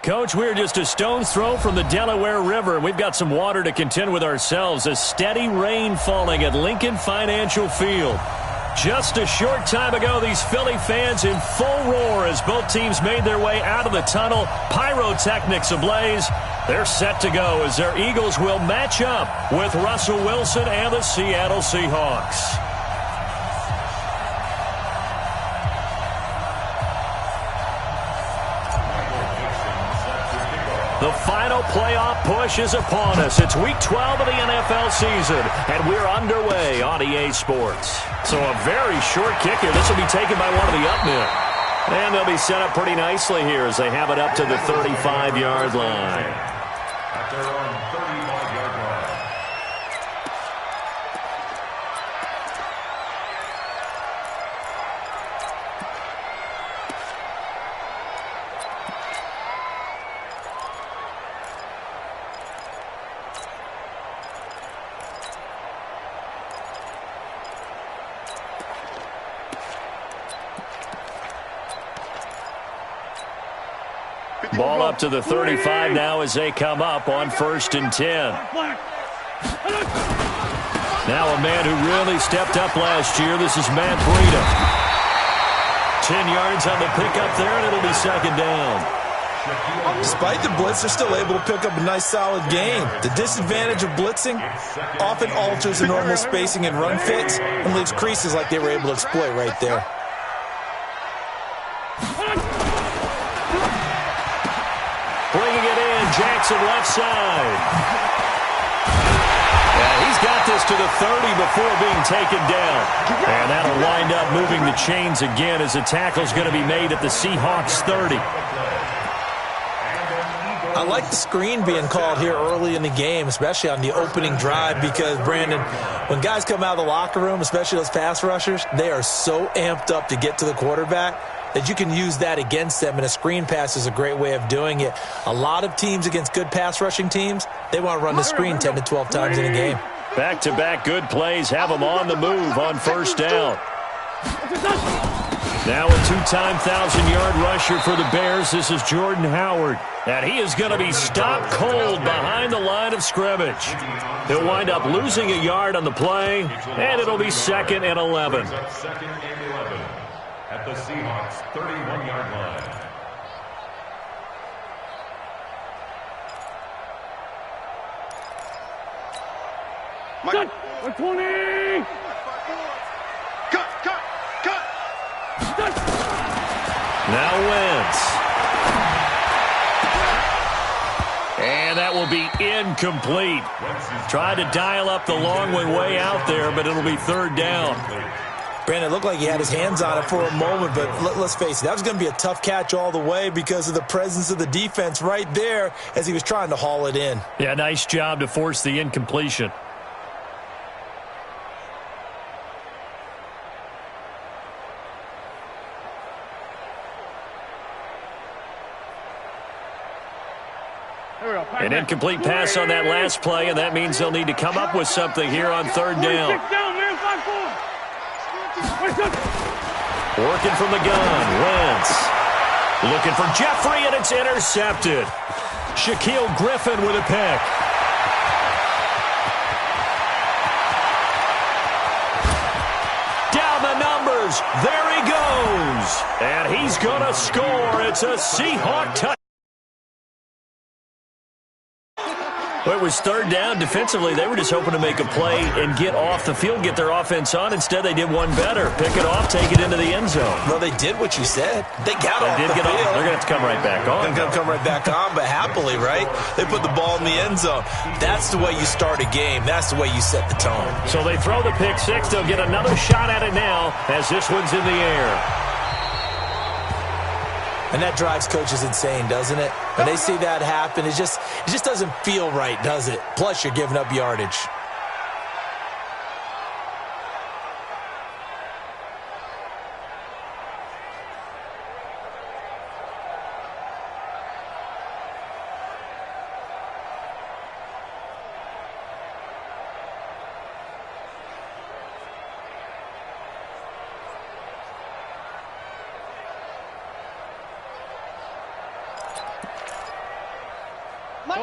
Coach, we're just a stone's throw from the Delaware River, and we've got some water to contend with ourselves. A steady rain falling at Lincoln Financial Field. Just a short time ago, these Philly fans in full roar as both teams made their way out of the tunnel. Pyrotechnics ablaze. They're set to go as their Eagles will match up with Russell Wilson and the Seattle Seahawks. The final playoff push is upon us. It's Week 12 of the NFL season, and we're underway on EA Sports. So a very short kick here. This will be taken by one of the up men. And they'll be set up pretty nicely here as they have it up to the 35-yard line. At their own 35-yard line. Ball up to the 35 now as they come up on 1st and 10. Now a man who really stepped up last year. This is Matt Breida. 10 yards on the pickup there, and it'll be 2nd down. Despite the blitz, they're still able to pick up a nice, solid gain. The disadvantage of blitzing often alters the normal spacing and run fits and leaves creases like they were able to exploit right there. Bringing it in, Jackson left side. Yeah, he's got this to the 30 before being taken down. And that'll wind up moving the chains again as the tackle's going to be made at the Seahawks 30. I like the screen being called here early in the game, especially on the opening drive, because, Brandon, when guys come out of the locker room, especially those pass rushers, they are so amped up to get to the quarterback that you can use that against them, and a screen pass is a great way of doing it. A lot of teams against good pass rushing teams, they want to run the screen 10 to 12 times in a game. Back-to-back good plays have them on the move on 1st down. Now a 2-time 1,000-yard rusher for the Bears. This is Jordan Howard. And he is going to be stopped cold behind the line of scrimmage. He'll wind up losing a yard on the play, and it'll be 2nd and 11. At the Seahawks 31-yard line. Cut! 20! Cut! Now Wentz. And that will be incomplete. Tried to dial up the long way out there, but it'll be 3rd down. Brandon, it looked like he had his hands on it for a moment, but let's face it, that was going to be a tough catch all the way because of the presence of the defense right there as he was trying to haul it in. Yeah, nice job to force the incompletion. An incomplete pass on that last play, and that means they'll need to come up with something here on 3rd down. Working from the gun, Wentz. Looking for Jeffrey, and it's intercepted. Shaquille Griffin with a pick. Down the numbers. There he goes. And he's going to score. It's a Seahawk touchdown. Well, it was 3rd down. Defensively, they were just hoping to make a play and get off the field, get their offense on. Instead, they did one better. Pick it off, take it into the end zone. Well, they did what you said. They got off the field. They're going to have to come right back on. They're going to come right back on, but happily, right? They put the ball in the end zone. That's the way you start a game. That's the way you set the tone. So they throw the pick six. They'll get another shot at it now as this one's in the air. And that drives coaches insane, doesn't it? When they see that happen, it just doesn't feel right, does it? Plus, you're giving up yardage.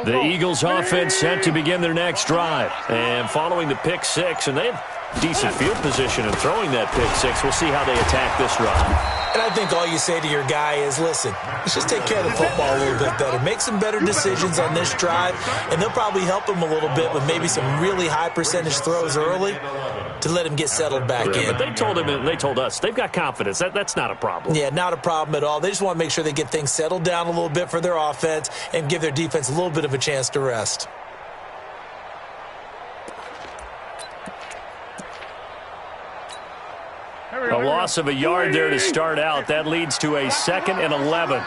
The Eagles offense set to begin their next drive. And following the pick six, and they have decent field position in throwing that pick six. We'll see how they attack this drive. And I think all you say to your guy is, listen, let's just take care of the football a little bit better. Make some better decisions on this drive, and they'll probably help him a little bit with maybe some really high percentage throws early to let him get settled back in. But they told him, and they told us, they've got confidence. That's not a problem. Yeah, not a problem at all. They just want to make sure they get things settled down a little bit for their offense and give their defense a little bit of a chance to rest. A loss of a yard there to start out. That leads to a 2nd and 11.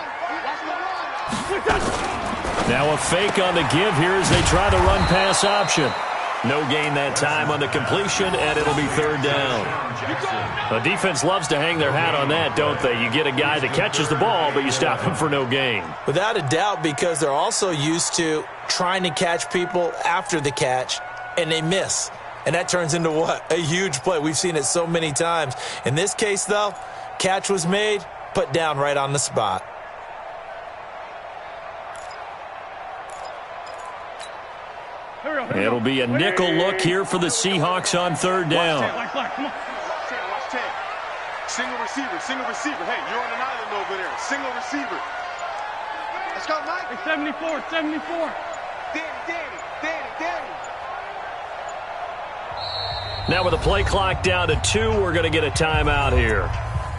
Now a fake on the give here as they try the run-pass option. No gain that time on the completion, and it'll be 3rd down. The defense loves to hang their hat on that, don't they? You get a guy that catches the ball, but you stop him for no gain. Without a doubt, because they're also used to trying to catch people after the catch, and they miss. And that turns into what? A huge play. We've seen it so many times. In this case, though, catch was made, put down right on the spot. It'll be a nickel look here for the Seahawks on 3rd down. Watch 10. Single receiver. Hey, you're on an island over there. Single receiver. Let's go, Mike. Hey, 74. Danny. Now with the play clock down to 2, we're going to get a timeout here.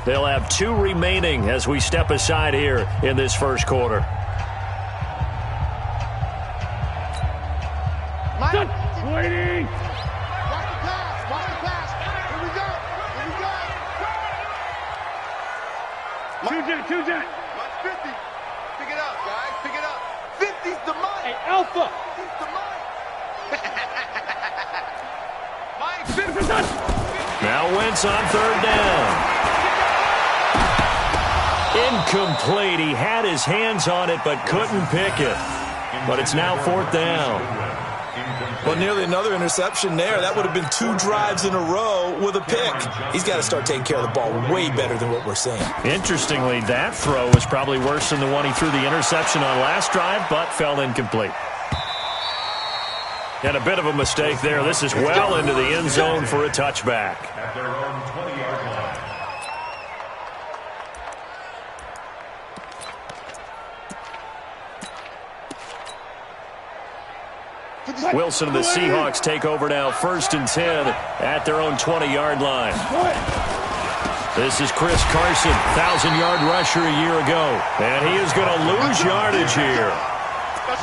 They'll have 2 remaining as we step aside here in this first quarter. Mike. Waiting. Watch the pass. Here we go. Two jet. Mike 50. Pick it up, guys. Pick it up. 50's the Mike. Hey, Alpha. 50's the Mike. Mike 50. Now Wentz on 3rd down. Incomplete. He had his hands on it but couldn't pick it. But it's now 4th down. Well, nearly another interception there. That would have been 2 drives in a row with a pick. He's got to start taking care of the ball way better than what we're seeing. Interestingly, that throw was probably worse than the one he threw the interception on last drive, but fell incomplete. And a bit of a mistake there. This is well into the end zone for a touchback. At their own 20-yard line. Wilson and the Seahawks take over now, 1st and 10 at their own 20-yard line. This is Chris Carson, 1,000-yard rusher a year ago, and he is going to lose yardage here.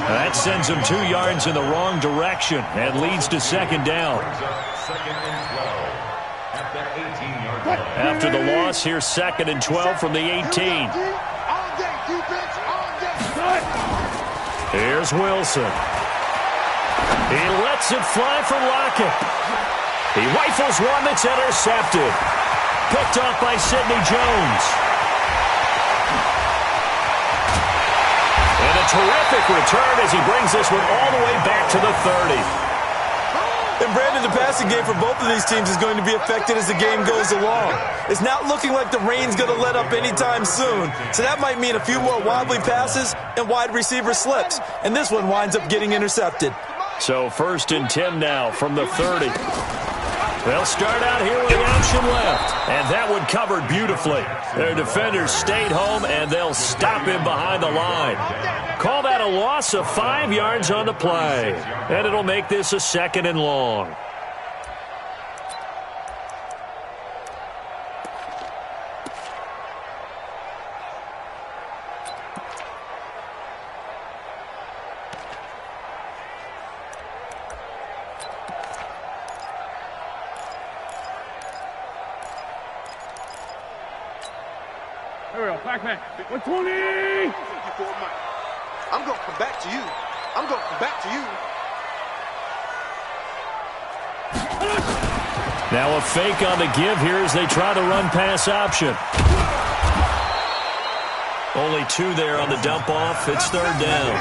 That sends him 2 yards in the wrong direction and leads to 2nd down. 2nd and 12 at the 18-yard line. After the loss, here's 2nd and 12 from the 18. Here's Wilson. He lets it fly for Lockett. He rifles one that's intercepted. Picked off by Sidney Jones. And a terrific return as he brings this one all the way back to the 30. And Brandon, the passing game for both of these teams is going to be affected as the game goes along. It's not looking like the rain's going to let up anytime soon. So that might mean a few more wobbly passes and wide receiver slips. And this one winds up getting intercepted. So 1st and 10 now from the 30. They'll start out here with the option left. And that one covered beautifully. Their defenders stayed home, and they'll stop him behind the line. Call that a loss of 5 yards on the play. And it'll make this a 2nd and long. Here we go. Back. 120. I'm going to come back to you. Now a fake on the give here as they try the run-pass option. Only 2 there on the dump-off. It's 3rd down.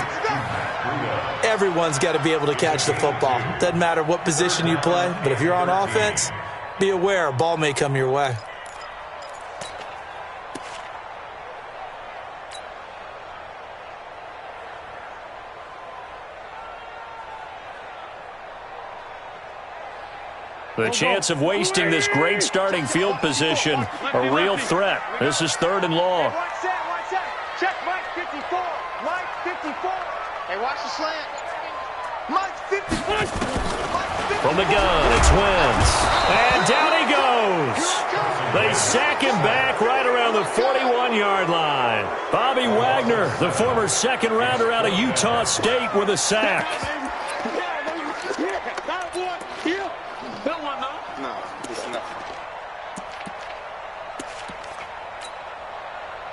Everyone's got to be able to catch the football. Doesn't matter what position you play, but if you're on offense, be aware a ball may come your way. The chance of wasting this great starting field position, a real threat. This is 3rd and long. Watch that. Check Mike 54. Mike 54. Hey, watch the slant. Mike 54. From the gun, it's Wentz. And down he goes. They sack him back right around the 41-yard line. Bobby Wagner, the former second-rounder out of Utah State, with a sack.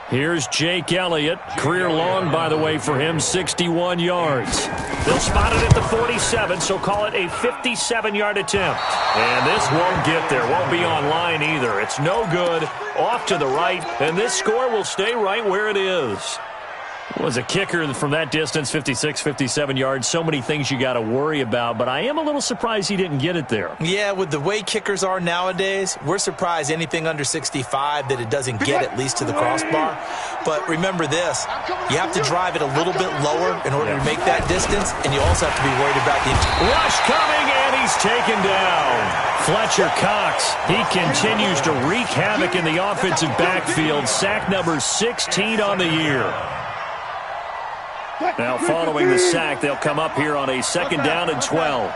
Here's Jake Elliott. Career long, by the way, for him, 61 yards. They'll spot it at the 47, so call it a 57-yard attempt. And this won't get there. Won't be on line either. It's no good. Off to the right, and this score will stay right where it is. Was a kicker from that distance, 56, 57 yards. So many things you got to worry about, but I am a little surprised he didn't get it there. Yeah, with the way kickers are nowadays, we're surprised anything under 65 that it doesn't get at least to the crossbar. But remember this, you have to drive it a little bit lower in order to make that distance, and you also have to be worried about the rush coming, and he's taken down. Fletcher Cox, he continues to wreak havoc in the offensive backfield. Sack number 16 on the year. Now, following the sack, they'll come up here on a 2nd down and 12.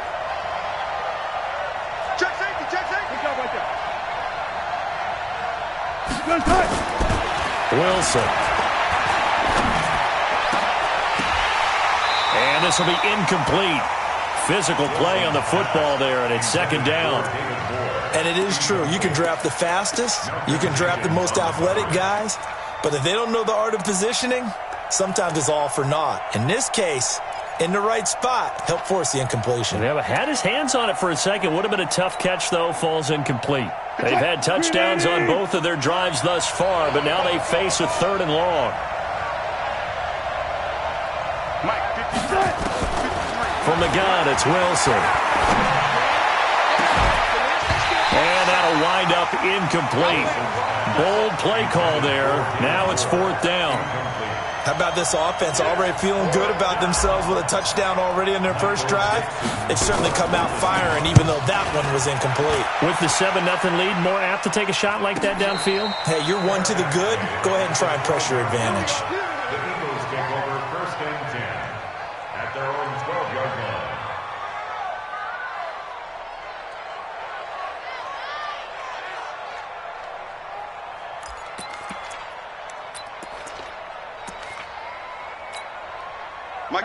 Check safety. Good job right there. Wilson. And this will be incomplete. Physical play on the football there, and it's 2nd down. And it is true. You can draft the fastest. You can draft the most athletic guys. But if they don't know the art of positioning, sometimes it's all for naught. In this case, in the right spot, help force the incompletion. Yeah, had his hands on it for a second. Would have been a tough catch, though. Falls incomplete. They've had touchdowns on both of their drives thus far, but now they face a 3rd and long. From the gun, it's Wilson. And that'll wind up incomplete. Bold play call there. Now it's 4th down. How about this offense already feeling good about themselves with a touchdown already in their first drive? They've certainly come out firing, even though that one was incomplete. With the 7-0 lead, more apt to take a shot like that downfield? Hey, you're 1 to the good. Go ahead and try and press your advantage. The Eagles take over 1st and 10 at their own 12-yard line.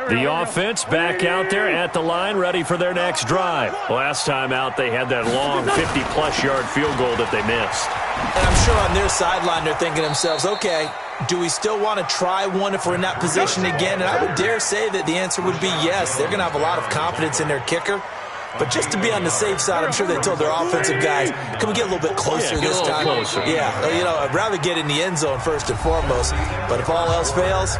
The offense back out there at the line, ready for their next drive. Last time out, they had that long 50-plus yard field goal that they missed. And I'm sure on their sideline, they're thinking to themselves, okay, do we still want to try one if we're in that position again? And I would dare say that the answer would be yes. They're going to have a lot of confidence in their kicker. But just to be on the safe side, I'm sure they told their offensive guys, can we get a little bit closer this time? Closer. Yeah, you know, I'd rather get in the end zone first and foremost. But if all else fails,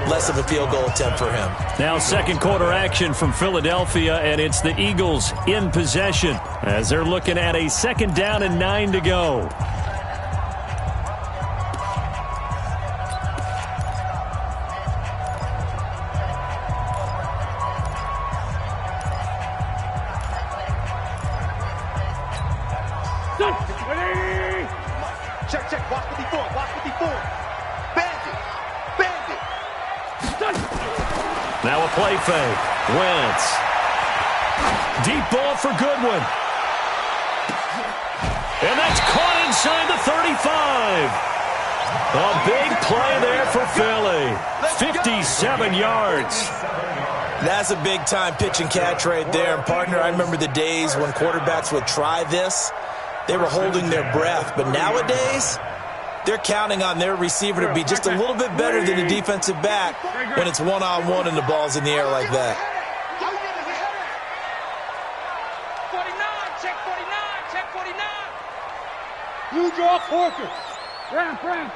less of a field goal attempt for him. Now 2nd quarter action from Philadelphia, and it's the Eagles in possession as they're looking at a 2nd down and 9 to go. Check. Watch 54. Bandit. Now a play fake. Wentz. Deep ball for Goodwin. And that's caught inside the 35. A big play there for Philly. 57 yards. That's a big-time pitch and catch right there. And, partner, I remember the days when quarterbacks would try this. They were holding their breath. But nowadays, they're counting on their receiver to be just a little bit better than the defensive back when it's one-on-one and the ball's in the air like that. 49. Check 49. Blue draw Corker. Fran.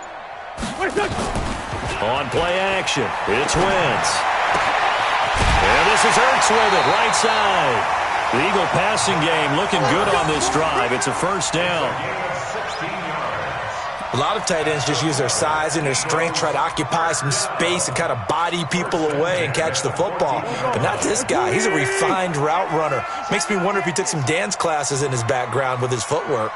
On play action, it's Wentz. And this is Ertz with it, right side. The Eagle passing game looking good on this drive. It's a 1st down. A lot of tight ends just use their size and their strength, try to occupy some space and kind of body people away and catch the football. But not this guy. He's a refined route runner. Makes me wonder if he took some dance classes in his background with his footwork.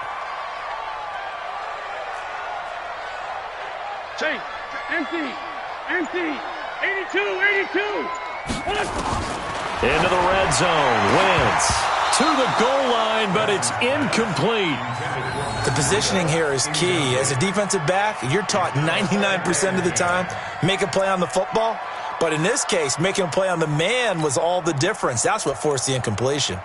Change. Empty. 82. Into the red zone. Wentz to the goal line, but it's incomplete. The positioning here is key. As a defensive back, you're taught 99% of the time, make a play on the football. But in this case, making a play on the man was all the difference. That's what forced the incompletion.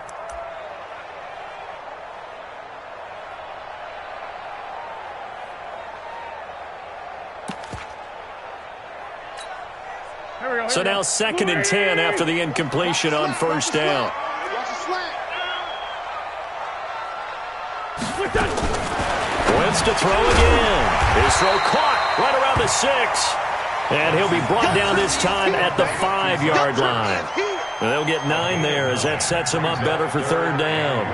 So now 2nd and 10 after the incompletion on first down. Wentz to throw again. His throw caught right around the 6. And he'll be brought down this time at the 5-yard line. They'll get 9 there as that sets him up better for 3rd down.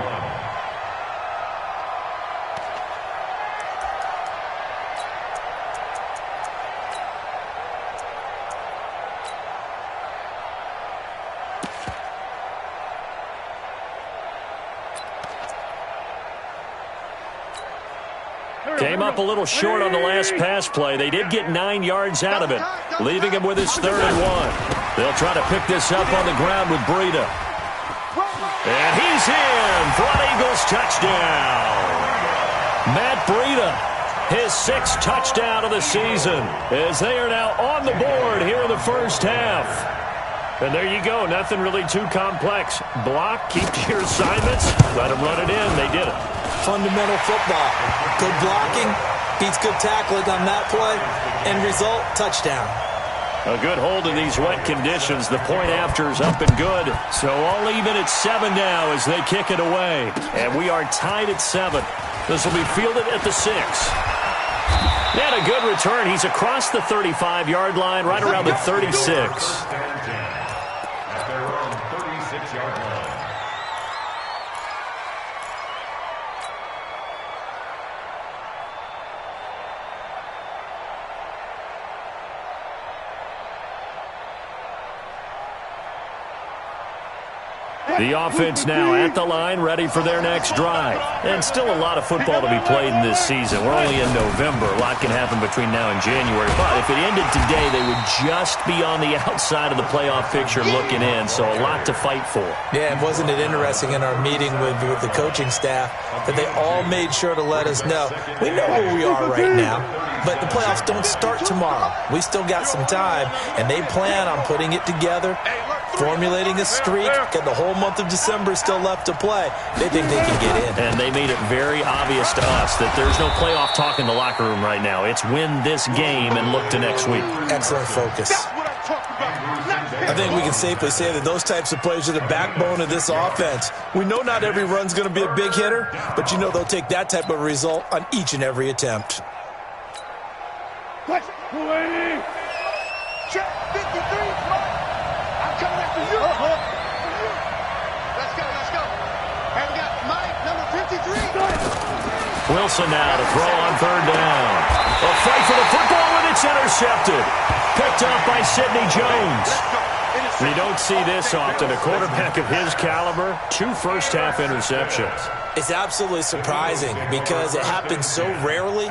Came up a little short on the last pass play. They did get 9 yards out of it, leaving him with his 3rd and 1. They'll try to pick this up on the ground with Breida. And he's in for an Eagles touchdown. Matt Breida, his 6th touchdown of the season, as they are now on the board here in the first half. And there you go. Nothing really too complex. Block, keep to your assignments, let them run it in. They did it. Fundamental football. Good blocking beats good tackling on that play. End result, touchdown. A good hold in these wet conditions. The point after is up and good. So all even at 7 now as they kick it away. And we are tied at 7. This will be fielded at the 6. And a good return. He's across the 35-yard line, right around the 36. At their own 36-yard line. The offense now at the line, ready for their next drive. And still a lot of football to be played in this season. We're only in November. A lot can happen between now and January. But if it ended today, they would just be on the outside of the playoff picture looking in. So a lot to fight for. Yeah, and wasn't it interesting in our meeting with the coaching staff that they all made sure to let us know, we know where we are right now, but the playoffs don't start tomorrow. We still got some time, and they plan on putting it together, formulating a streak, and the whole month of December still left to play. They think they can get in. And they made it very obvious to us that there's no playoff talk in the locker room right now. It's win this game and look to next week. Excellent focus. I think we can safely say that those types of plays are the backbone of this offense. We know not every run's going to be a big hitter, but you know they'll take that type of result on each and every attempt. Check 53. I'm coming after you. Let's go. Hey, we got Mike, number 53. Wilson now to throw on 3rd down. A fight for the football, and it's intercepted. Picked up by Sidney Jones. You don't see this often. A quarterback of his caliber, 2 first-half interceptions. It's absolutely surprising because it happens so rarely.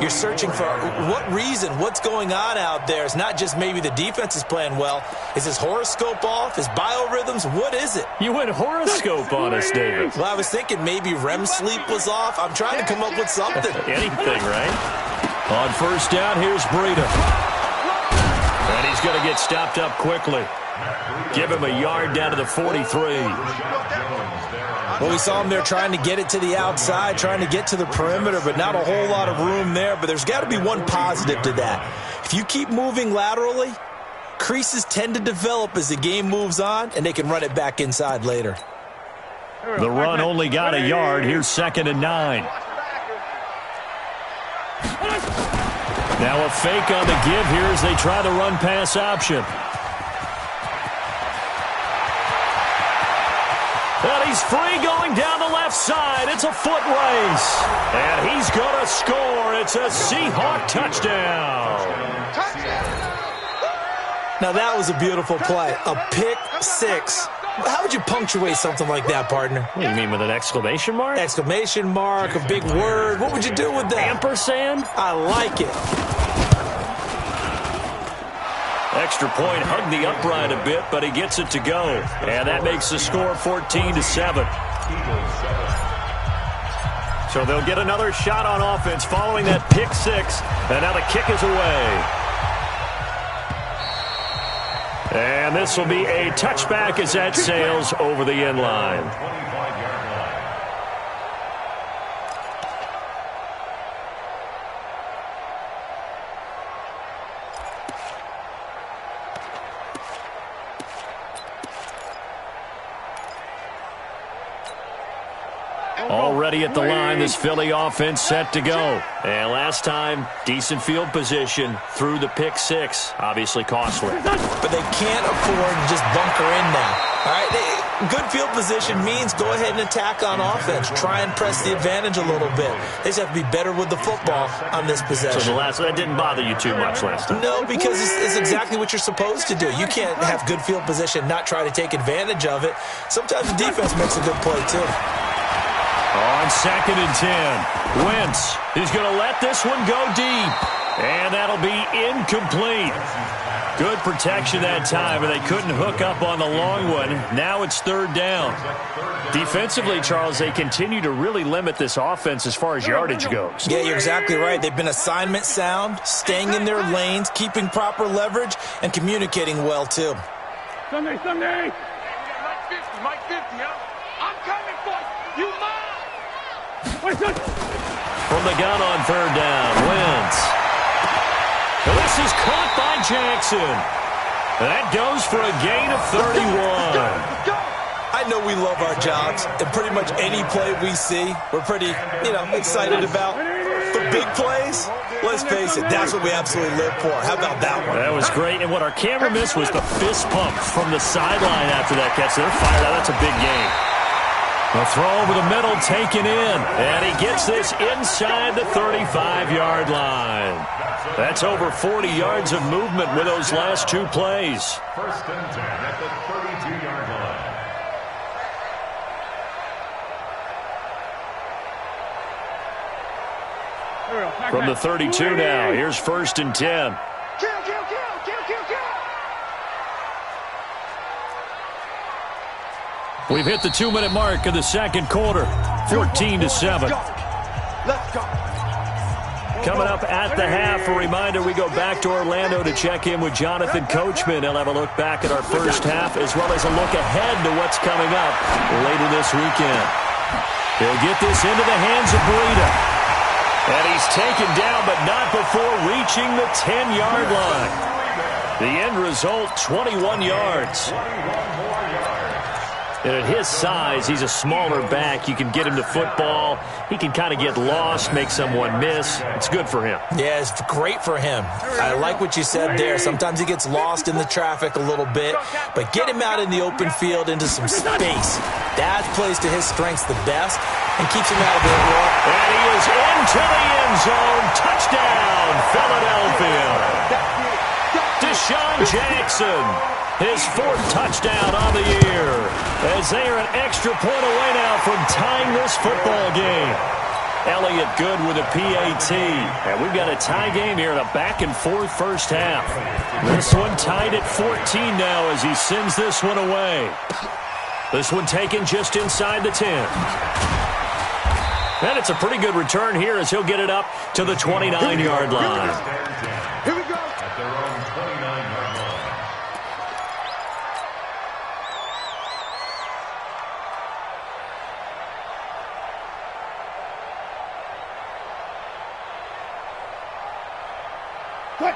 You're searching for what reason, what's going on out there. It's not just maybe the defense is playing well. Is his horoscope off? His biorhythms? What is it? You went horoscope on us, David. Well, I was thinking maybe REM sleep was off. I'm trying to come up with something. Anything, right? On 1st down, here's Breida. And he's going to get stopped up quickly. Give him a yard down to the 43. Well, we saw him there trying to get it to the outside, trying to get to the perimeter, but not a whole lot of room there. But there's got to be one positive to that. If you keep moving laterally, creases tend to develop as the game moves on, and they can run it back inside later. The run only got a yard. Here's 2nd and 9. Now a fake on the give here as they try the run-pass option. And And he's free going down the left side. It's a foot race. And he's going to score. It's a Seahawk touchdown. Now, that was a beautiful play. A pick six. How would you punctuate something like that, partner? What do you mean, with an exclamation mark? Exclamation mark, a big word. What would you do with that? Ampersand? I like it. Extra point, hugged the upright a bit, but he gets it to go. And that makes the score 14-7. So they'll get another shot on offense following that pick six. And now the kick is away. And this will be a touchback as that sails over the end line. Already at the line, this Philly offense set to go. And last time, decent field position through the pick six. Obviously costly. But they can't afford to just bunker in now. All right, good field position means go ahead and attack on offense. Try and press the advantage a little bit. They just have to be better with the football on this possession. So that didn't bother you too much last time? No, because it's exactly what you're supposed to do. You can't have good field position, not try to take advantage of it. Sometimes the defense makes a good play, too. On 2nd and 10, Wentz is going to let this one go deep. And that'll be incomplete. Good protection that time, and they couldn't hook up on the long one. Now it's 3rd down. Defensively, Charles, they continue to really limit this offense as far as yardage goes. Yeah, you're exactly right. They've been assignment sound, staying in their lanes, keeping proper leverage, and communicating well, too. Sunday. Mike 50, I'm coming for you. You mine. From the gun on 3rd down, Wentz. And this is caught by Jackson. That goes for a gain of 31. I know we love our jobs, and pretty much any play we see, we're pretty, excited about. The big plays, let's face it, that's what we absolutely live for. How about that one? That was great, and what our camera missed was the fist pump from the sideline after that catch. They're fired out. That's a big game. The throw over the middle taken in, and he gets this inside the 35-yard line. That's over 40 yards of movement with those last 2 plays. 1st and 10 at the 32-yard line. From the 32 now, here's 1st and 10. Kill. We've hit the 2-minute mark of the 2nd quarter, 14-7. Let's go. Coming up at the half, a reminder, we go back to Orlando to check in with Jonathan Coachman. He'll have a look back at our first half as well as a look ahead to what's coming up later this weekend. He'll get this into the hands of Breida. And he's taken down, but not before reaching the 10-yard line. The end result, 21 yards. And at his size, he's a smaller back. You can get him to football. He can kind of get lost, make someone miss. It's good for him. Yeah, it's great for him. I like what you said there. Sometimes he gets lost in the traffic a little bit, but get him out in the open field into some space. That plays to his strengths the best and keeps him out of the war. And he is into the end zone. Touchdown, Philadelphia. Deshaun Jackson. His 4th touchdown on the year, as they are an extra point away now from tying this football game. Elliott good with a PAT. And we've got a tie game here in a back-and-forth first half. This one tied at 14 now as he sends this one away. This one taken just inside the 10. And it's a pretty good return here as he'll get it up to the 29-yard line. Here we go. At their own 29-yard line.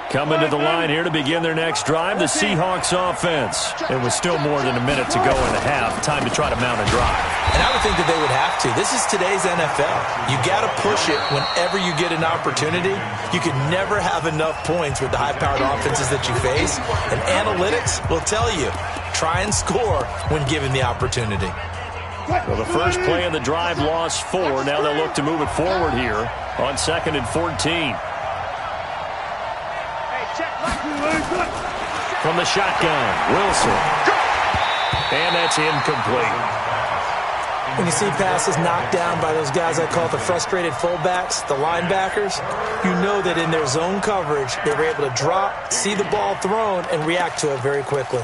Coming to the line here to begin their next drive, the Seahawks offense. And with still more than a minute to go in the half, time to try to mount a drive. And I would think that they would have to. This is today's NFL. You got to push it whenever you get an opportunity. You can never have enough points with the high-powered offenses that you face. And analytics will tell you, try and score when given the opportunity. Well, the first play of the drive lost 4. Now they'll look to move it forward here on 2nd and 14. From the shotgun, Wilson. And that's incomplete. When you see passes knocked down by those guys I call the frustrated fullbacks, the linebackers, you know that in their zone coverage, they were able to drop, see the ball thrown, and react to it very quickly.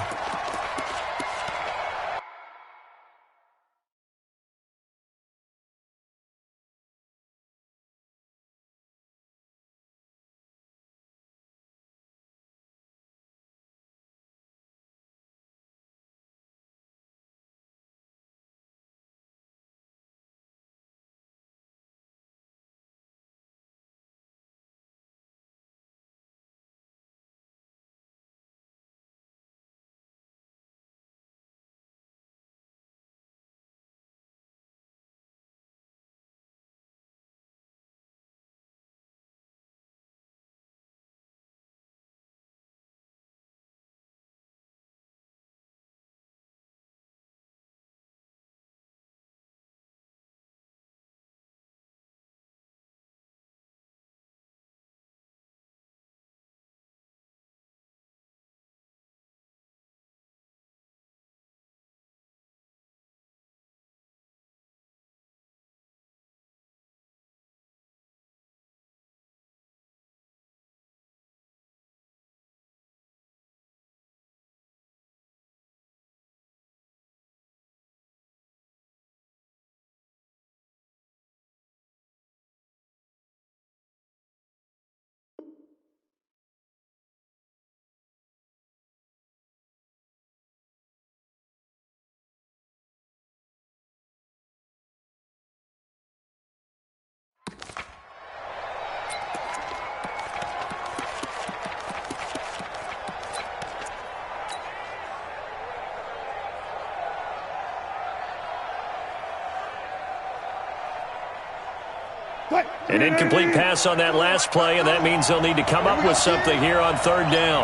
An incomplete pass on that last play, and that means they'll need to come up with something here on 3rd down.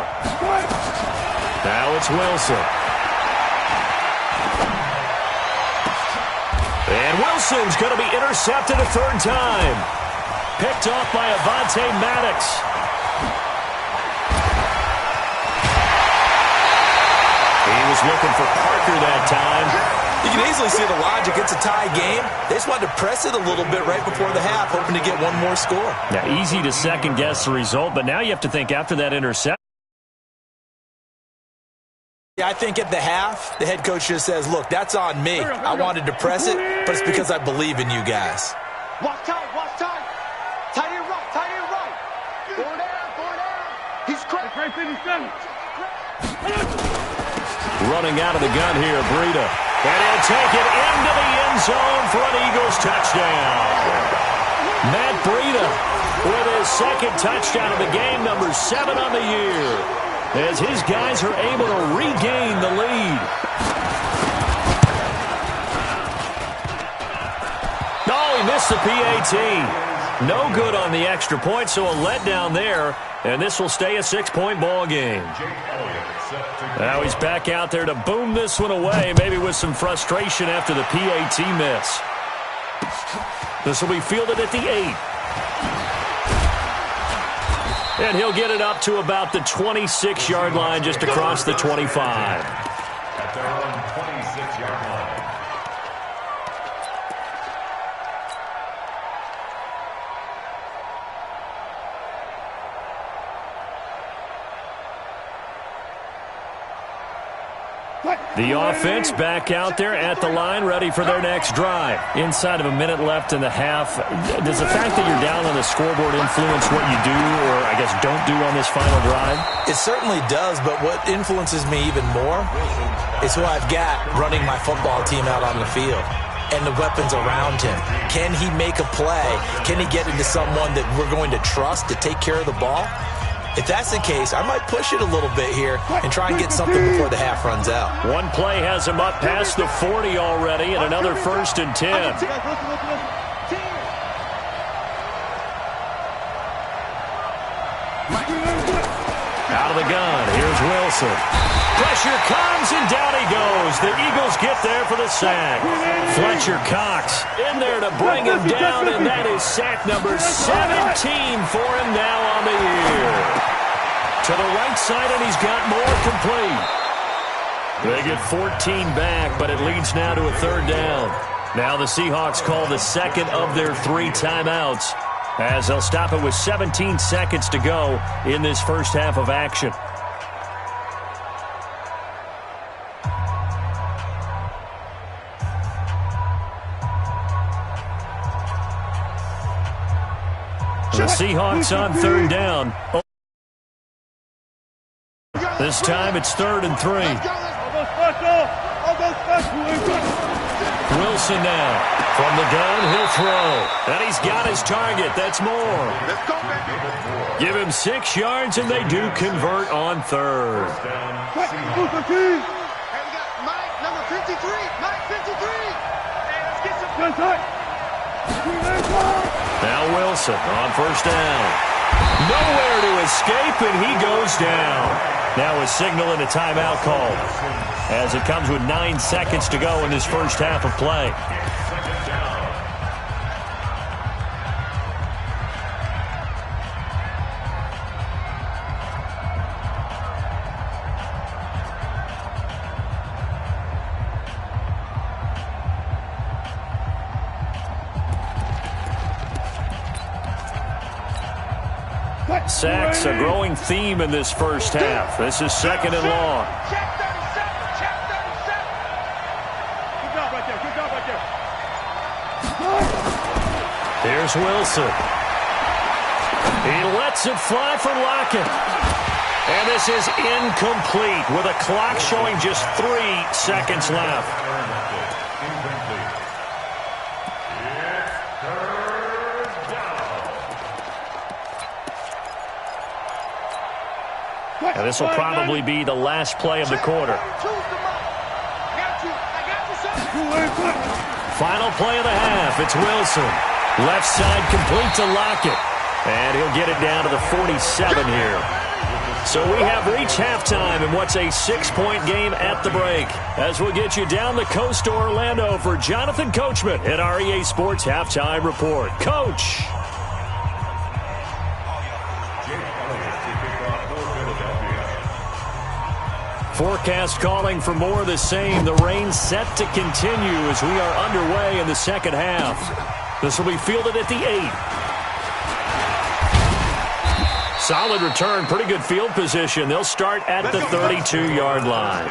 Now it's Wilson. And Wilson's going to be intercepted a 3rd time. Picked off by Avonte Maddox. He was looking for Parker that time. You can easily see the logic. It's a tie game. They just wanted to press it a little bit right before the half, hoping to get one more score. Now, easy to second-guess the result, but now you have to think after that interception. Yeah, I think at the half, the head coach just says, look, that's on me. I wanted to press it, but it's because I believe in you guys. Watch tight, watch tight. Tight end right, tight end right. Going down, going down. He's cracked. Right 57. Running out of the gun here, Breida. And he'll take it into the end zone for an Eagles touchdown. Matt Breida with his 2nd touchdown of the game, number 7 on the year, as his guys are able to regain the lead. Oh, he missed the PAT. No good on the extra point, so a letdown there, and this will stay a 6-point ball game. Now he's back out there to boom this one away, maybe with some frustration after the PAT miss. This will be fielded at the 8. And he'll get it up to about the 26-yard line, just across the 25. At their own 26-yard line. The offense back out there at the line, ready for their next drive. Inside of a minute left in the half, does the fact that you're down on the scoreboard influence what you do, or I guess don't do on this final drive? It certainly does, but what influences me even more is who I've got running my football team out on the field and the weapons around him. Can he make a play? Can he get into someone that we're going to trust to take care of the ball? If that's the case, I might push it a little bit here and try and get something before the half runs out. One play has him up past the 40 already, and another 1st and 10. Out of the gun, here's Wilson. Wilson. Pressure comes, and down he goes. The Eagles get there for the sack. Fletcher Cox in there to bring him down, and that is sack number 17 for him now on the year. To the right side, and he's got more complete. They get 14 back, but it leads now to a third down. Now the Seahawks call the second of their 3 timeouts, as they'll stop it with 17 seconds to go in this first half of action. The Seahawks on third down. This time it's 3rd and 3. Wilson now. From the gun, he'll throw. And he's got his target. That's more. Give him 6 yards, and they do convert on 3rd. Hey, we got Mike, number 53. Mike, 53. Hey, let's get some... Now Wilson on first down. Nowhere to escape, and he goes down. Now a signal and a timeout call, as it comes with 9 seconds to go in this first half of play. Sacks, a growing theme in this first half. This is 2nd and long. Check 37, check 37. Good job right there, good job right there. Here's Wilson. He lets it fly for Lockett. And this is incomplete with a clock showing just 3 seconds left. And this will probably be the last play of the quarter. Final play of the half. It's Wilson. Left side complete to Lockett. And he'll get it down to the 47 here. So we have reached halftime in what's a 6-point game at the break, as we'll get you down the coast to Orlando for Jonathan Coachman at our EA Sports Halftime Report. Coach. Forecast calling for more of the same. The rain set to continue as we are underway in the second half. This will be fielded at the 8. Solid return, pretty good field position. They'll start at the 32-yard line.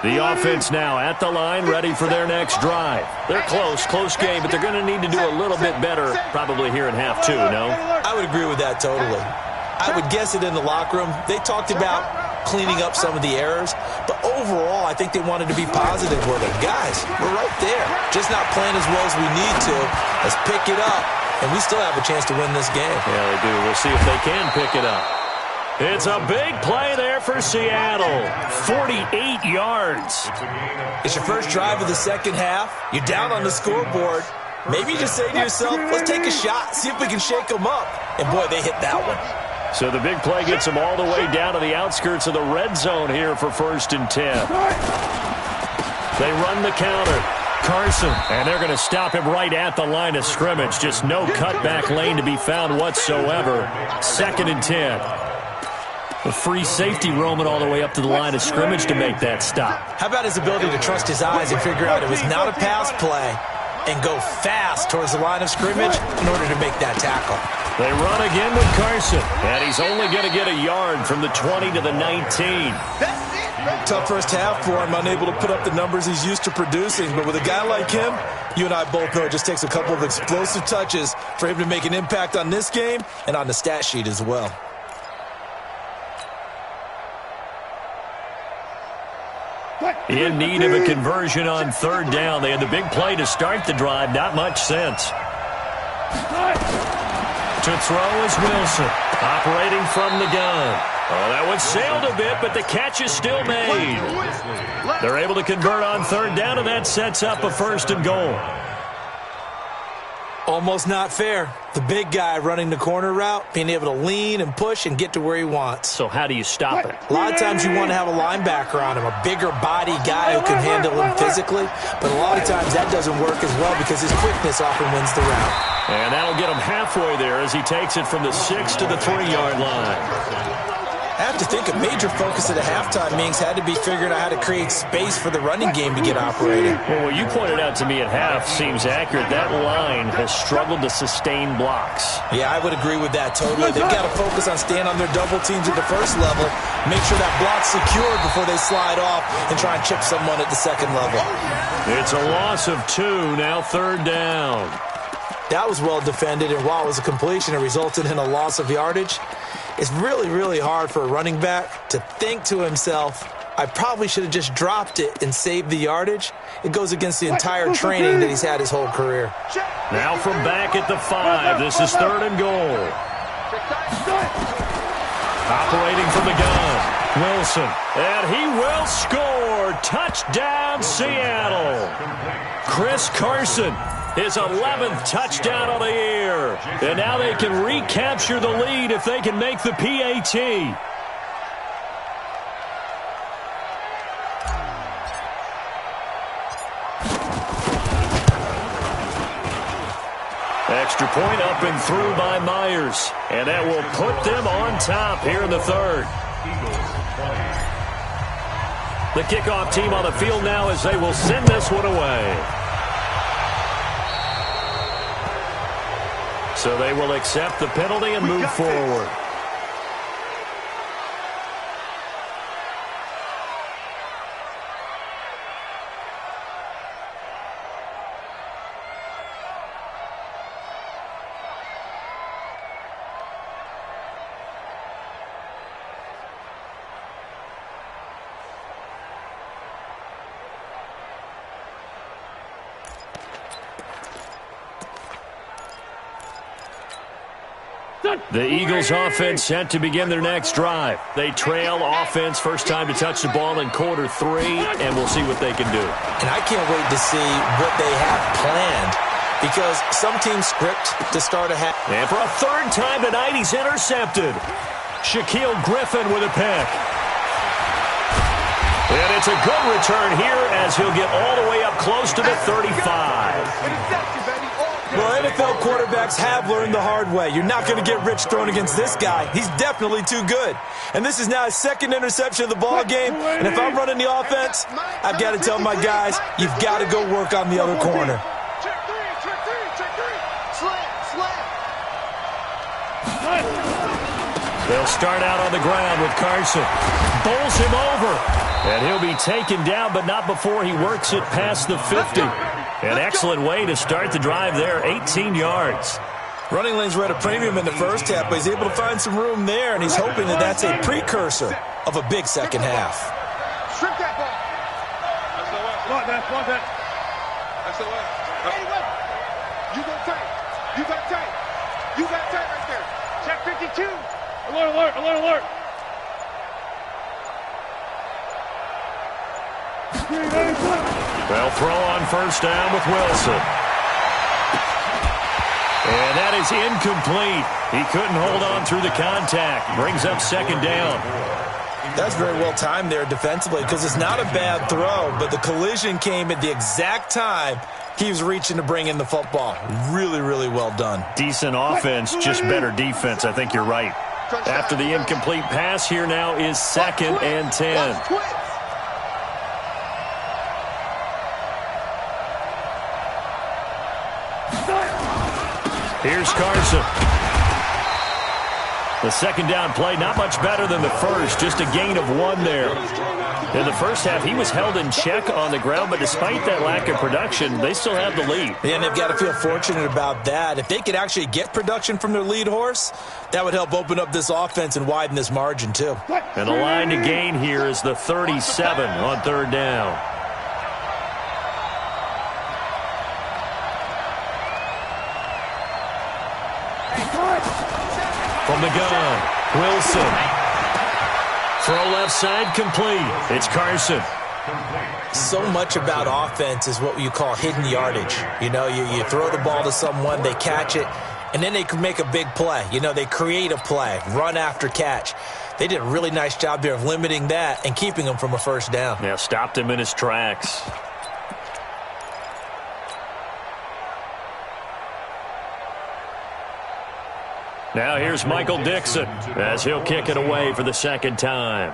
The offense now at the line, ready for their next drive. They're close game, but they're going to need to do a little bit better probably here in half 2, no? I would agree with that totally. I would guess it in the locker room. They talked about cleaning up some of the errors, but overall, I think they wanted to be positive with it. Guys, we're right there. Just not playing as well as we need to. Let's pick it up, and we still have a chance to win this game. Yeah, they do. We'll see if they can pick it up. It's a big play there for Seattle. 48 yards. It's your first drive of the second half. You're down on the scoreboard. Maybe you just say to yourself, let's take a shot, see if we can shake them up. And, boy, they hit that one. So the big play gets them all the way down to the outskirts of the red zone here for 1st and 10. They run the counter. Carson, and they're going to stop him right at the line of scrimmage. Just no cutback lane to be found whatsoever. 2nd and 10. A free safety roaming all the way up to the line of scrimmage to make that stop. How about his ability to trust his eyes and figure out it was not a pass play and go fast towards the line of scrimmage in order to make that tackle? They run again with Carson, and he's only going to get a yard from the 20 to the 19. Tough first half for him, unable to put up the numbers he's used to producing. But with a guy like him, you and I both know it just takes a couple of explosive touches for him to make an impact on this game and on the stat sheet as well. In need of a conversion on 3rd down. They had the big play to start the drive. Not much sense. To throw is Wilson, operating from the gun. Oh, that one sailed a bit, but the catch is still made. They're able to convert on 3rd down, and that sets up a 1st and goal. Almost not fair. The big guy running the corner route, being able to lean and push and get to where he wants. So how do you stop it? A lot of times you want to have a linebacker on him, a bigger body guy who can handle him physically, but a lot of times that doesn't work as well because his quickness often wins the route. And that'll get him halfway there as he takes it from the 6 to the 3-yard line. I have to think a major focus of the halftime meetings had to be figuring out how to create space for the running game to get operating. Well, what you pointed out to me at half seems accurate. That line has struggled to sustain blocks. Yeah, I would agree with that totally. They've got to focus on staying on their double teams at the first level, make sure that block's secured before they slide off and try and chip someone at the second level. It's a loss of 2, now 3rd down. That was well defended, and while it was a completion, it resulted in a loss of yardage. It's really, really hard for a running back to think to himself, I probably should have just dropped it and saved the yardage. It goes against the entire training that he's had his whole career. Now from back at the 5, this is 3rd and goal. Operating from the gun, Wilson, and he will score. Touchdown, Seattle. Chris Carson, his 11th touchdown of the year. And now they can recapture the lead if they can make the PAT. Extra point up and through by Myers. And that will put them on top here in the 3rd. The kickoff team on the field now as they will send this one away. So they will accept the penalty and move forward. The Eagles offense set to begin their next drive. They trail offense first time to touch the ball in quarter 3, and we'll see what they can do. And I can't wait to see what they have planned because some teams script to start a half. And for a 3rd time tonight, he's intercepted. Shaquille Griffin with a pick. And it's a good return here as he'll get all the way up close to the 35. Well, NFL quarterbacks have learned the hard way. You're not going to get rich throwing against this guy. He's definitely too good. And this is now his 2nd interception of the ball game. And if I'm running the offense, I've got to tell my guys, you've got to go work on the other corner. Check three. Slam. They'll start out on the ground with Carson. Bowls him over. And he'll be taken down, but not before he works it past the 50. An excellent way to start the drive there, 18 yards. Running lanes were at a premium in the first half, but he's able to find some room there, and he's hoping that that's a precursor of a big second half. Strip that ball. That's the way. Hey, wait. You got tight right there. Check 52. Alert. They'll throw on first down with Wilson. And that is incomplete. He couldn't hold on through the contact. Brings up 2nd down. That's very well timed there defensively because it's not a bad throw, but the collision came at the exact time he was reaching to bring in the football. Really, really well done. Decent offense, just better defense. I think you're right. After the incomplete pass, here now is 2nd and 10. Here's Carson. The 2nd down play, not much better than the first, just a gain of 1 there. In the first half, he was held in check on the ground, but despite that lack of production, they still have the lead. And they've got to feel fortunate about that. If they could actually get production from their lead horse, that would help open up this offense and widen this margin, too. And the line to gain here is the 37 on 3rd down. From the gun, Wilson. Throw left side complete. It's Carson. So much about offense is what you call hidden yardage. You know, you throw the ball to someone, they catch it, and then they can make a big play. You know, they create a play, run after catch. They did a really nice job there of limiting that and keeping him from a first down. Yeah, stopped him in his tracks. Now here's Michael Dixon as he'll kick it away for the second time.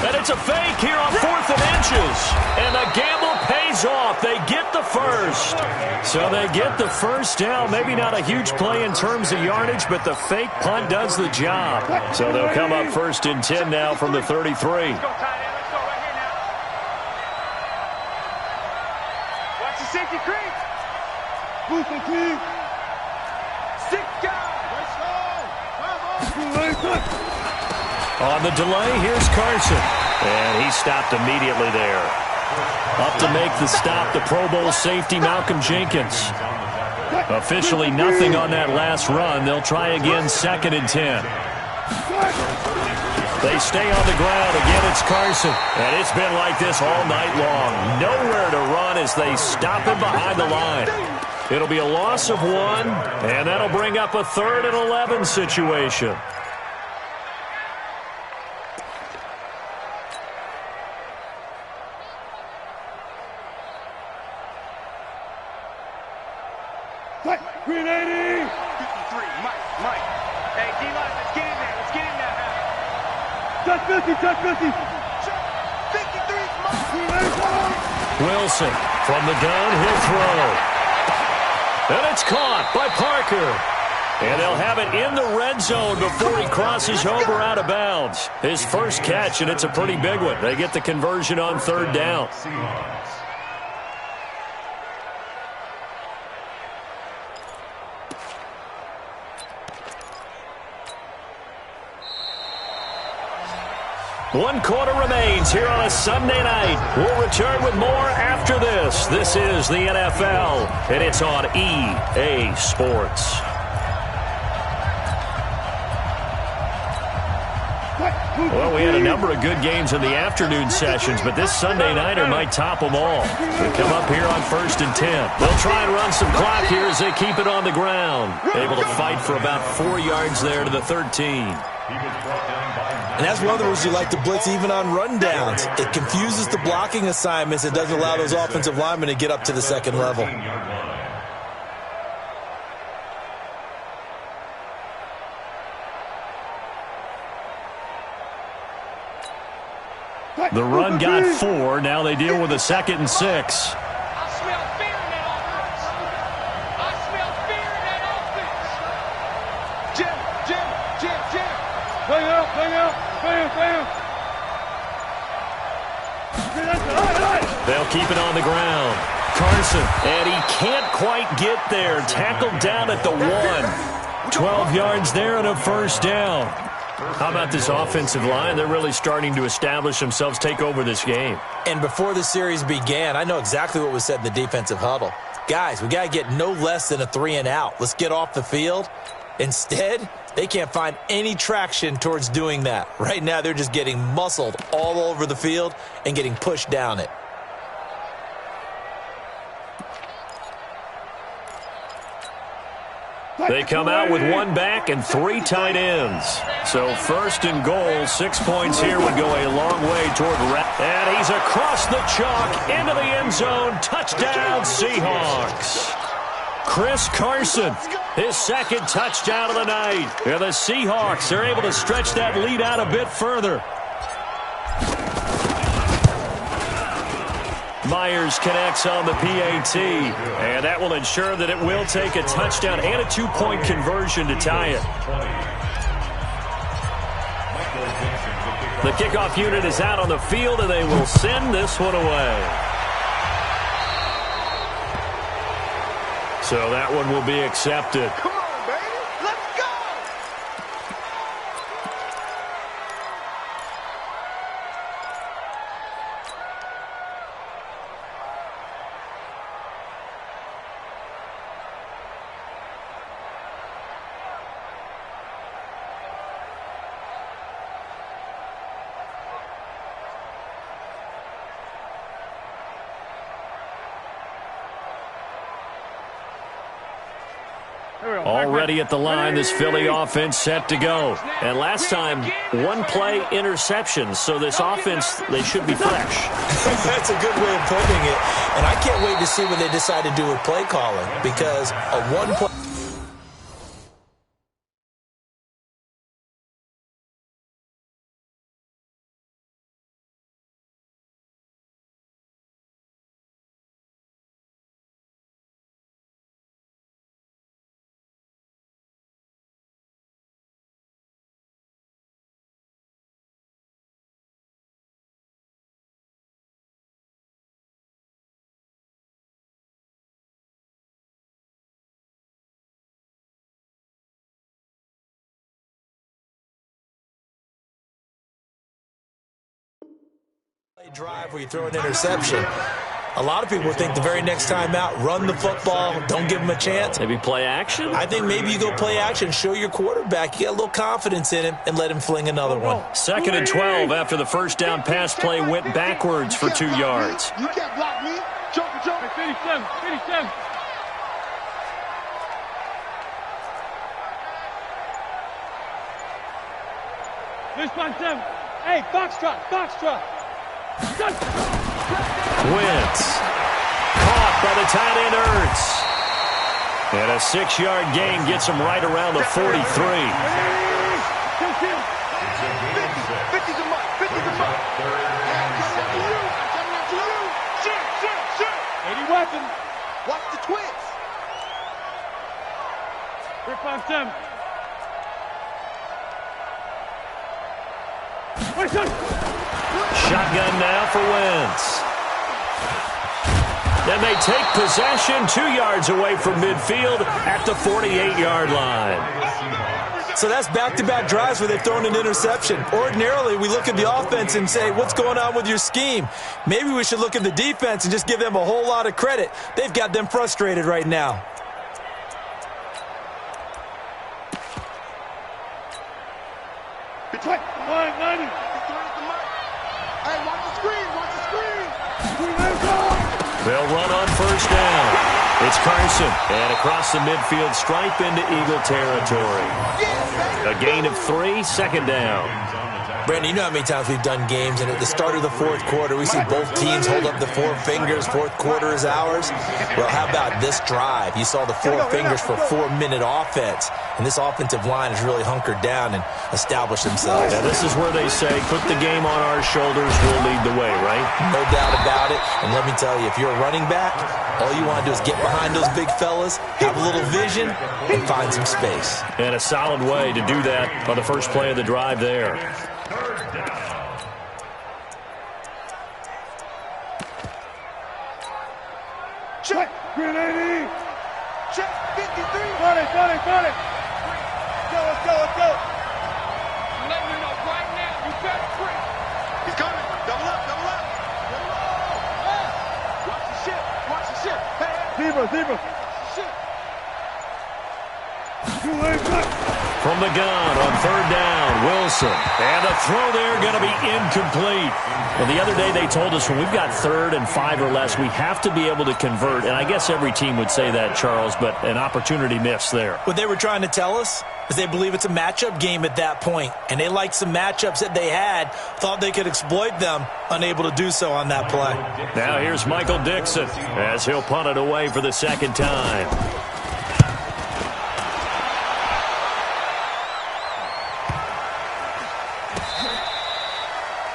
And it's a fake here on 4th and inches. And the gamble pays off. They get the first. So they get the first down. Maybe not a huge play in terms of yardage, but the fake punt does the job. So they'll come up 1st and 10 now from the 33. Let's go, tight end. Let's go right here now. Watch the safety creep. Booth and creep. 6 guys. Let's go. On the delay, here's Carson. And he stopped immediately there. Up to make the stop, the Pro Bowl safety, Malcolm Jenkins. Officially nothing on that last run. They'll try again 2nd and 10. They stay on the ground. Again, it's Carson. And it's been like this all night long. Nowhere to run as they stop him behind the line. It'll be a loss of 1, and that'll bring up a 3rd and 11 situation. Green 80. 53, Mike. Hey, D-line, let's get in there. Let's get in there now. Touch 50, touch 50. 53, Mike. Wilson from the gun, he'll throw. And it's caught by Parker. And they'll have it in the red zone before he crosses over out of bounds. His first catch, and it's a pretty big one. They get the conversion on 3rd down. One quarter remains here on a Sunday night. We'll return with more after this. This is the NFL, and it's on EA Sports. Well, we had a number of good games in the afternoon sessions, but this Sunday nighter might top them all. We come up here on 1st and 10. They'll try and run some clock here as they keep it on the ground. Able to fight for about 4 yards there to the 13. And that's one of the reasons you like to blitz even on rundowns. It confuses the blocking assignments. It doesn't allow those offensive linemen to get up to the second level. The run got 4. Now they deal with a 2nd and 6. I smell fear in that offense. I smell fear in that offense. Jim. Bring out. They'll keep it on the ground. Carson, and he can't quite get there. Tackled down at the 1. 12 yards there and a first down. How about this offensive line? They're really starting to establish themselves, take over this game. And before the series began, I know exactly what was said in the defensive huddle. Guys, we got to get no less than a 3 and out. Let's get off the field. Instead, they can't find any traction towards doing that. Right now, they're just getting muscled all over the field and getting pushed down it. They come out with 1 back and 3 tight ends. So 1st and goal, 6 points here would go a long way toward and he's across the chalk into the end zone. Touchdown, Seahawks. Chris Carson, his 2nd touchdown of the night. And the Seahawks are able to stretch that lead out a bit further. Myers connects on the PAT, and that will ensure that it will take a touchdown and a 2-point conversion to tie it. The kickoff unit is out on the field, and they will send this one away. So that one will be accepted. Come on, baby. Let's go. Already at the line, this Philly offense set to go. And last time, one play interception. So this offense, they should be fresh. That's a good way of putting it. And I can't wait to see what they decide to do with play calling, because a one-play... drive where you throw an interception. A lot of people think the very next time out, run the football, don't give them a chance. Maybe play action? I think maybe you go play action, show your quarterback, you get a little confidence in him, and let him fling another one. 2nd and 12 after the first down pass play went backwards for 2 yards. You can't block me. Jump. 57. This one, 7. Hey, Foxtrot. Wentz. Caught by the tight end Ertz. And a 6-yard gain gets him right around the 43. 50's a mutt. 50's a mutt. Coming after you. Shoot. 80 weapon. Watch the twins. 357. Shotgun now for Wentz. Then they take possession 2 yards away from midfield at the 48-yard line. So that's back-to-back drives where they've thrown an interception. Ordinarily, we look at the offense and say, what's going on with your scheme? Maybe we should look at the defense and just give them a whole lot of credit. They've got them frustrated right now. Between 190. Hey, watch the screen. They'll run on first down. It's Carson. And across the midfield stripe into Eagle territory. A gain of 3, 2nd down. Brandon, you know how many times we've done games, and at the start of the 4th quarter, we see both teams hold up the 4 fingers, 4th quarter is ours. Well, how about this drive? You saw the 4 fingers for 4-minute offense, and this offensive line has really hunkered down and established themselves. Yeah, this is where they say, put the game on our shoulders, we'll lead the way, right? No doubt about it, and let me tell you, if you're a running back, all you want to do is get behind those big fellas, have a little vision, and find some space. And a solid way to do that on the first play of the drive there. Check. 380. Check. 53. Got it. Let's go. I'm letting you know right now, you better break. He's coming. Double up. Watch the ship. Hey. Zebra. From the gun on 3rd down, Wilson. And the throw there going to be incomplete. Well, the other day they told us when we've got 3rd and 5 or less, we have to be able to convert. And I guess every team would say that, Charles, but an opportunity missed there. What they were trying to tell us is they believe it's a matchup game at that point. And they liked some matchups that they had, thought they could exploit them, unable to do so on that play. Now here's Michael Dixon as he'll punt it away for the 2nd time.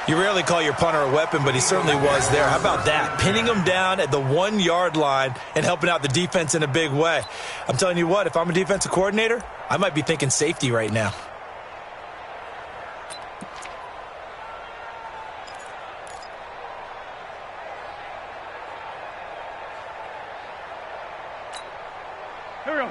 You rarely call your punter a weapon, but he certainly was there. How about that? Pinning him down at the 1-yard line and helping out the defense in a big way. I'm telling you what, if I'm a defensive coordinator, I might be thinking safety right now.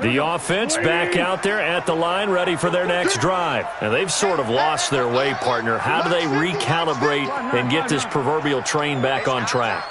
The offense back out there at the line, ready for their next drive. And they've sort of lost their way, partner. How do they recalibrate and get this proverbial train back on track?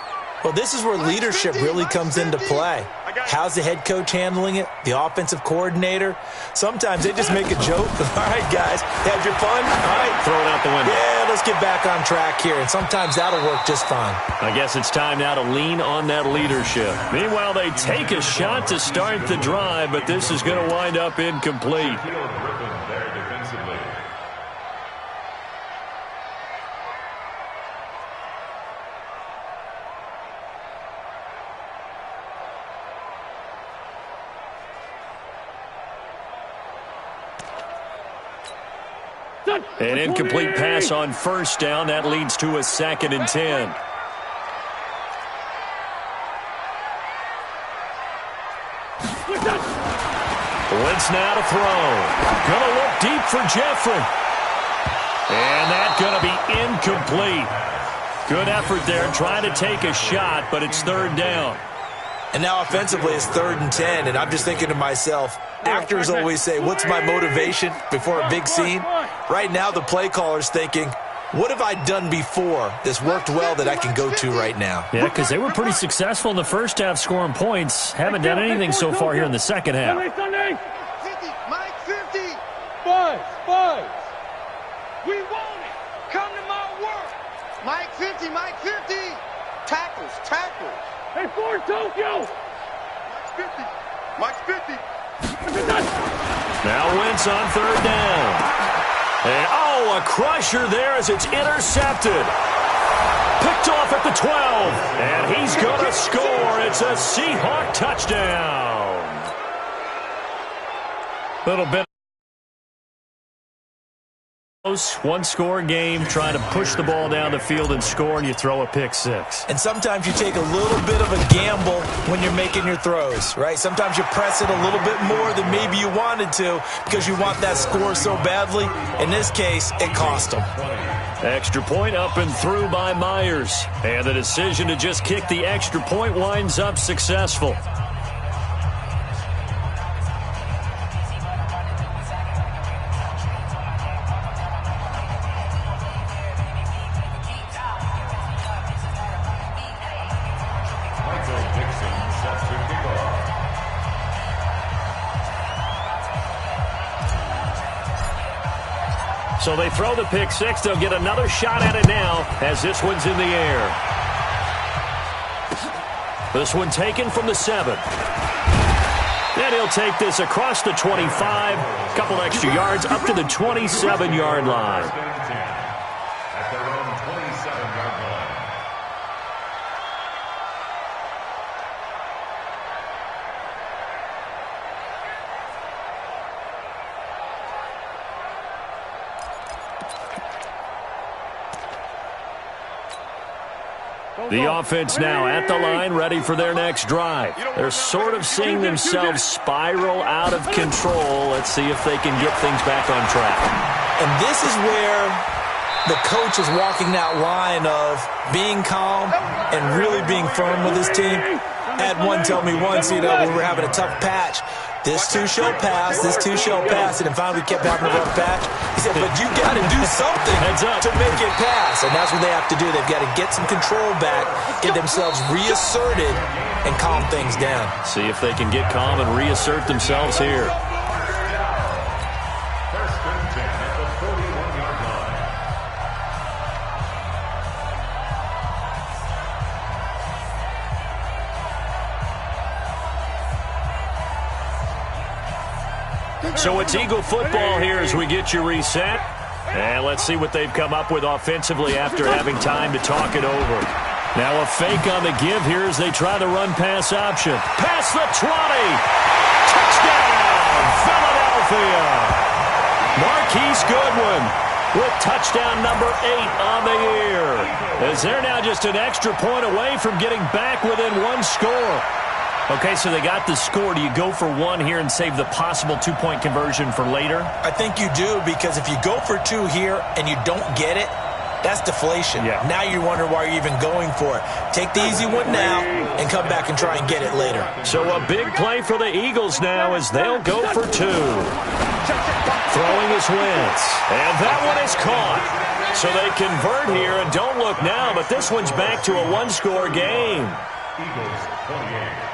Well, this is where leadership really comes into play. How's the head coach handling it? The offensive coordinator? Sometimes they just make a joke. All right, guys, had your fun? All right. Throw it out the window. Yeah, let's get back on track here. And sometimes that'll work just fine. I guess it's time now to lean on that leadership. Meanwhile, they take a shot to start the drive, but this is going to wind up incomplete. An incomplete pass on first down. That leads to a 2nd and 10. Wentz now to throw. Going to look deep for Jeffrey. And that's going to be incomplete. Good effort there trying to take a shot, but it's 3rd down. And now offensively it's 3rd and 10, and I'm just thinking to myself, actors always say, what's my motivation before a big scene? Right now the play caller's thinking, what have I done before that's worked well that I can go to right now? Yeah, because they were pretty successful in the first half scoring points. Haven't done anything so far here in the second half. Mike 50. Buzz. We want it. Come to my work. Mike 50. Tackles. Hey, Ford Tokyo. Mike 50. Now Wentz on 3rd down. And, a crusher there as it's intercepted. Picked off at the 12. And he's going to score. It's a Seahawk touchdown. Little bit. One-score game, trying to push the ball down the field and score, and you throw a pick six. And sometimes you take a little bit of a gamble when you're making your throws, right? Sometimes you press it a little bit more than maybe you wanted to because you want that score so badly. In this case, it cost them. Extra point up and through by Myers. And the decision to just kick the extra point winds up successful. So they throw the pick six. They'll get another shot at it now as this one's in the air. This one taken from the 7. And he'll take this across the 25. A couple extra yards up to the 27-yard line. At their own 27-yard line. The offense now at the line, ready for their next drive. They're sort of seeing themselves spiral out of control. Let's see if they can get things back on track. And this is where the coach is walking that line of being calm and really being firm with his team. I had one tell me once, when we were having a tough patch, this too shall pass, this too shall pass, and then finally we kept having a rough patch. He said, but you got to do something to make it pass, and that's what they have to do. They've got to get some control back, get themselves reasserted, and calm things down. See if they can get calm and reassert themselves here. First and 10 at the 41-yard line. So it's Eagle football here as we get you reset. And let's see what they've come up with offensively after having time to talk it over. Now a fake on the give here as they try the run-pass option. Past the 20. Touchdown, Philadelphia. Marquise Goodwin with touchdown number 8 on the year. As they're now just an extra point away from getting back within one score. Okay, so they got the score. Do you go for one here and save the possible two-point conversion for later? I think you do, because if you go for 2 here and you don't get it, that's deflation. Yeah. Now you wonder why you're even going for it. Take the easy one now and come back and try and get it later. So a big play for the Eagles now as they'll go for 2. Throwing his Wentz. And that one is caught. So they convert here, and don't look now, but this one's back to a one-score game. Eagles 28.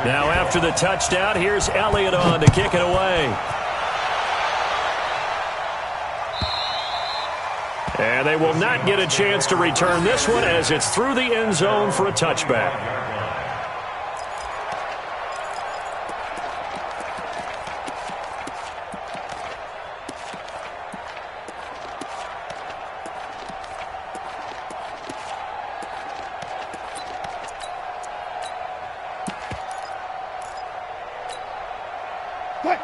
Now after the touchdown, here's Elliott on to kick it away. And they will not get a chance to return this one as it's through the end zone for a touchback.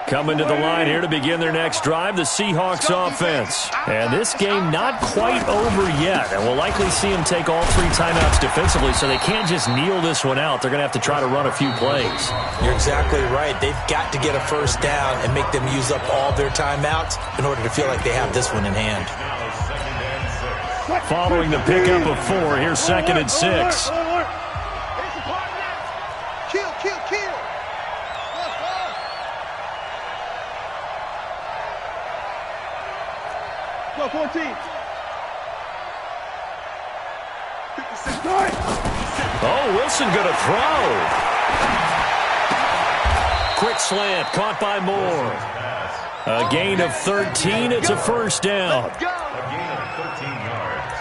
Coming to the line here to begin their next drive, the Seahawks offense. And this game not quite over yet. And we'll likely see them take all 3 timeouts defensively, so they can't just kneel this one out. They're going to have to try to run a few plays. You're exactly right. They've got to get a first down and make them use up all their timeouts in order to feel like they have this one in hand. Following the pickup of 4, here's 2nd and 6. Go, 14. Oh, Wilson going to throw. Quick slant, caught by Moore. A gain of 13. It's a first down.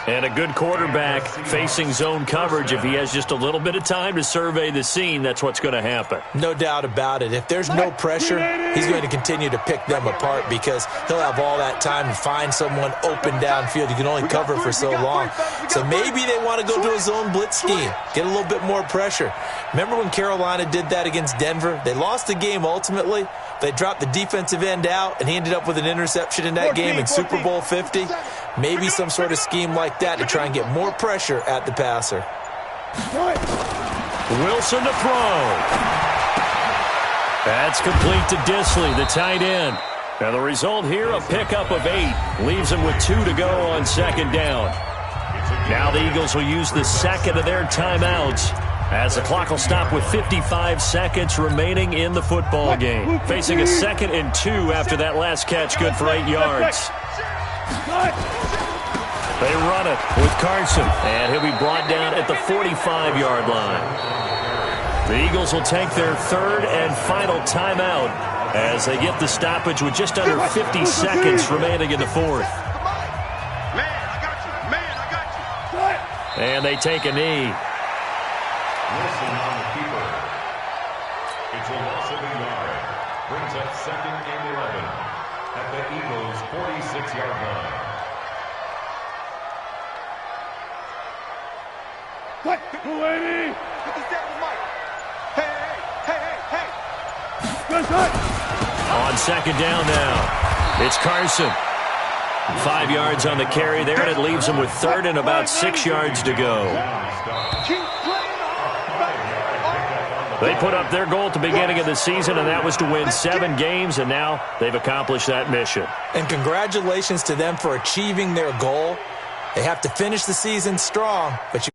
And a good quarterback facing zone coverage. If he has just a little bit of time to survey the scene, that's what's going to happen. No doubt about it. If there's no pressure, he's going to continue to pick them apart because he'll have all that time to find someone open downfield. You can only cover for so long. So maybe they want to go to a zone blitz scheme, get a little bit more pressure. Remember when Carolina did that against Denver? They lost the game ultimately. They dropped the defensive end out, and he ended up with an interception in that game in Super Bowl 50. Maybe some sort of scheme like that to try and get more pressure at the passer. Wilson to throw. That's complete to Disley, the tight end. And the result here, a pickup of 8. Leaves him with 2 to go on 2nd down. Now the Eagles will use the second of their timeouts as the clock will stop with 55 seconds remaining in the football game. Facing a 2nd and 2 after that last catch, good for 8 yards. They run it with Carson, and he'll be brought down at the 45-yard line. The Eagles will take their 3rd and final timeout as they get the stoppage with just under 50 seconds remaining in the 4th. And they take a knee. Wilson on the keeper. It's a loss of a yard. Brings up 2nd and 11 at the Eagles' 46-yard line. What? 280. Hey. Good shot. On 2nd down now, it's Carson. 5 yards on the carry there, and it leaves him with 3rd and about 6 yards to go. They put up their goal at the beginning of the season, and that was to win 7 games, and now they've accomplished that mission. And congratulations to them for achieving their goal. They have to finish the season strong, but you